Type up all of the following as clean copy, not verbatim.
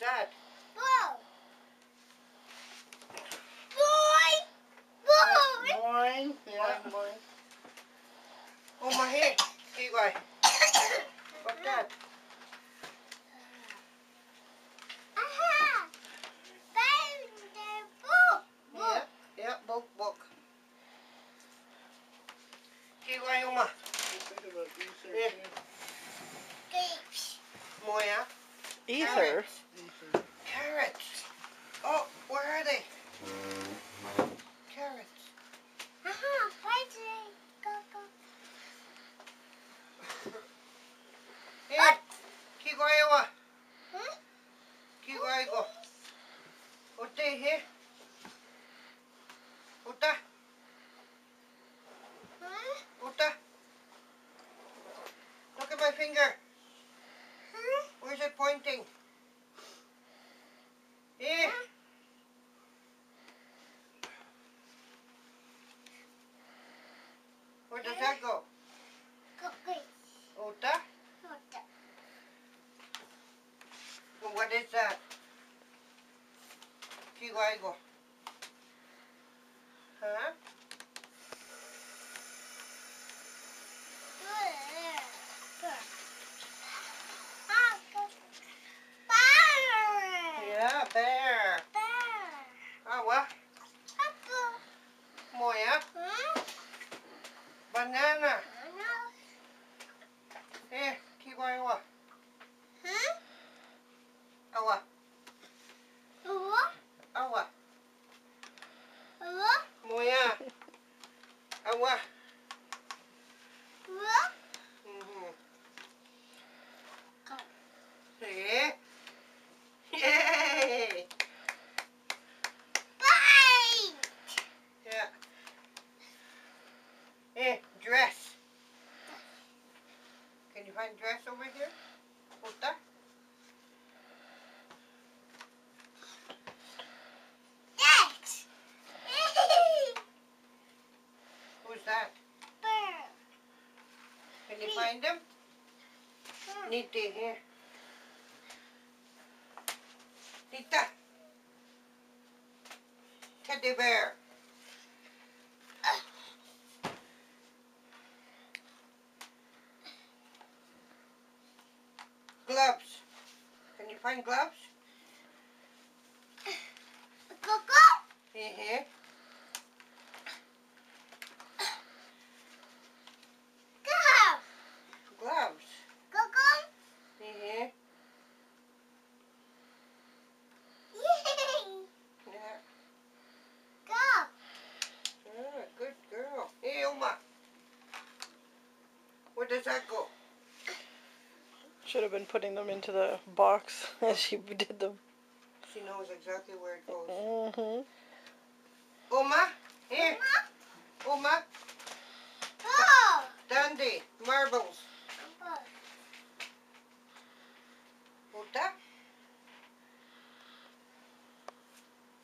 that? Ball. Boy. Boy. Boing. Yeah. Boing, boing. Oh my head. Here you go. What's that? Aha. Book. Yeah. Yeah. Book. Book. Here you go, Uma. Yeah. Grapes. Moya. Ether. Carrots. Oh, where are they? Carrots. Aha. Fighting. Go, go. Here. Keep going, Uma. Huh? Keep going, go. What's there here? Uta. Huh? Uta. Look at my finger. Huh? Where's it pointing? Here. Where does that go? Go, grapes. Uta. Water. Well, what is that? Kiwaigo. Huh? Yeah, bear. Awa. Moya. Banana. Here, Kiwaiwa. Awa. Awa. Moya. Awa. Mm-hmm. See? Yay! Yeah. Hey, dress. Can you find dress over here? Puta? Who's that? Can you find him? Niti here. Tita. Teddy bear. Gloves. Can you find gloves? Here. Gloves. Here. Yeah. Ah, good girl. Hey, Uma. Where does that go? Should have been putting them into the box as she did them. She knows exactly where it goes. Mm-hmm. Uma, here. Uma, Dandy, marbles. Uta.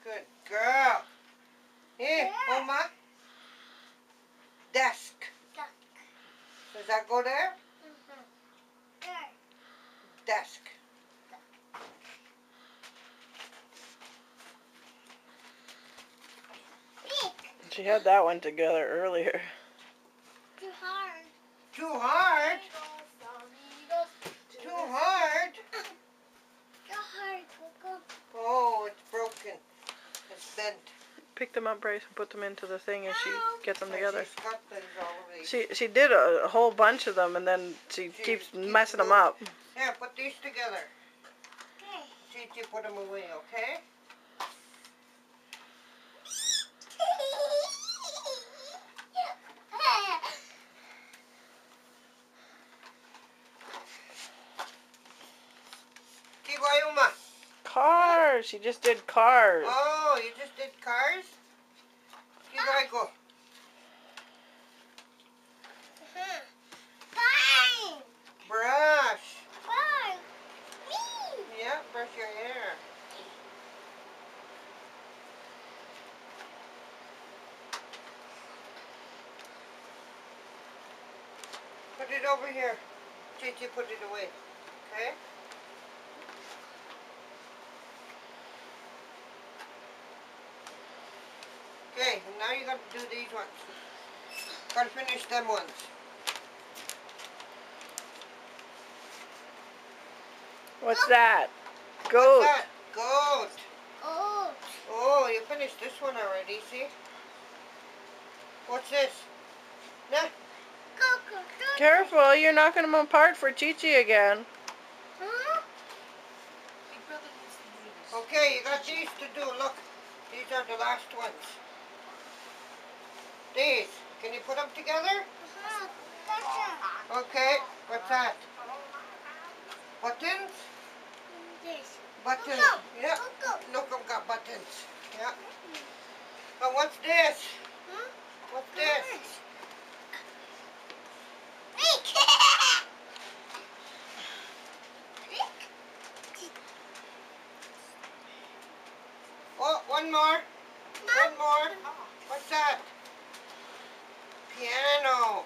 Good girl. Here, Uma. Desk. Does that go there? Desk. She had that one together earlier. Too hard. Too hard? Too hard? Too hard, Coco. Oh, it's broken. It's bent. Pick them up, Bryce, and put them into the thing as she gets them And together. she's got things all over these. She did a whole bunch of them, and then she keeps messing them up. Here, put these together. Okay. See if you put them away, okay? Kiwayuma. Cars! She just did cars. Oh, you just did cars? Kiwayko. Brush. Yeah, brush your hair. Put it over here. Gigi, put it away. Okay? now you gotta do these ones. Gotta finish them ones. What's that? What's Goat. that? Goat. Oh. Oh, you finished this one already, see? What's this? Nah. Coco. Careful, you're knocking them apart for Chi-Chi again. Huh? Big brother needs to do this. Okay, you got these to do. Look, these are the last ones. These. Can you put them together? Gotcha. Okay. What's that? Buttons? This. Buttons. Coco. Yeah. Coco. Look, I've got buttons. Yeah. And what's this? Huh? What's this? Oh, one more. One more. What's that? Piano.